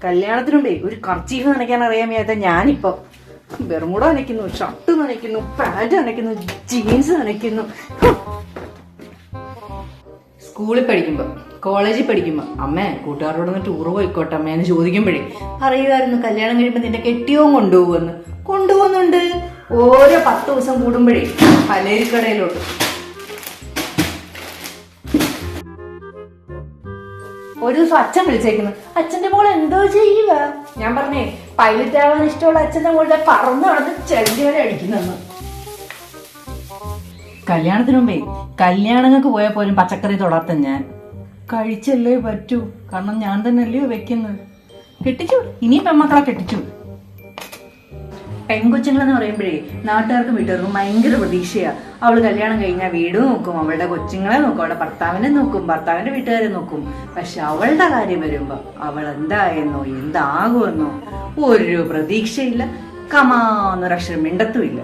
കല്യാണത്തിന് മുമ്പേ ഒരു കർച്ചീഫ് നനയ്ക്കാൻ അറിയാൻ വയ്യാത്ത ഞാനിപ്പോ ബെർമുഡ നനയ്ക്കുന്നു, ഷർട്ട് നനയ്ക്കുന്നു, പാന്റ് നനയ്ക്കുന്നു, ജീൻസ് നനയ്ക്കുന്നു. സ്കൂളിൽ പഠിക്കുമ്പോ, കോളേജിൽ പഠിക്കുമ്പോ അമ്മേ കൂട്ടുകാരോടൊന്ന് ടൂർ പോയിക്കോട്ടെ അമ്മേന്ന് ചോദിക്കുമ്പോഴേ പറയുമായിരുന്നു കല്യാണം കഴിയുമ്പോ നിന്റെ കെട്ടിയോ കൊണ്ടുപോകുമെന്ന്. കൊണ്ടുപോകുന്നുണ്ട്. ഓരോ 10 ദിവസം കൂടുമ്പോഴേ പലചരക്കടയിലോട്ട്. ഒരു ദിവസം അച്ഛൻ വിളിച്ചേക്കുന്നു, അച്ഛന്റെ മോൾ എന്തോ ചെയ്യുക. ഞാൻ പറഞ്ഞേ പൈലറ്റ് ആവാൻ ഇഷ്ടമുള്ള അച്ഛന്റെ മോളുടെ പറന്ന് നടന്ന് ചെല്ലി വരെ അടിക്കുന്നെന്ന്. കല്യാണത്തിന് മുമ്പേ കല്യാണങ്ങൾക്ക് പോയാൽ പോലും പച്ചക്കറി തൊടാത്ത ഞാൻ കഴിച്ചല്ലേ പറ്റൂ. കാരണം ഞാൻ തന്നെ അല്ലയോ വെക്കുന്നത്. കെട്ടിച്ചു, ഇനിയും പെൺമക്കളെ കെട്ടിച്ചു. പെൺകൊച്ചുങ്ങളെന്ന് പറയുമ്പോഴേ നാട്ടുകാർക്കും വീട്ടുകാർക്കും ഭയങ്കര പ്രതീക്ഷയാ. അവള് കല്യാണം കഴിഞ്ഞാൽ വീട് നോക്കും, അവളുടെ കൊച്ചുങ്ങളെ നോക്കും, അവളുടെ ഭർത്താവിനെ നോക്കും, ഭർത്താവിന്റെ വീട്ടുകാരെ നോക്കും. പക്ഷെ അവളുടെ കാര്യം വരുമ്പോ അവൾ എന്തായെന്നോ എന്താകുമെന്നോ ഒരു പ്രതീക്ഷയില്ല. കമാന്നൊരക്ഷരം മിണ്ടത്തുമില്ല.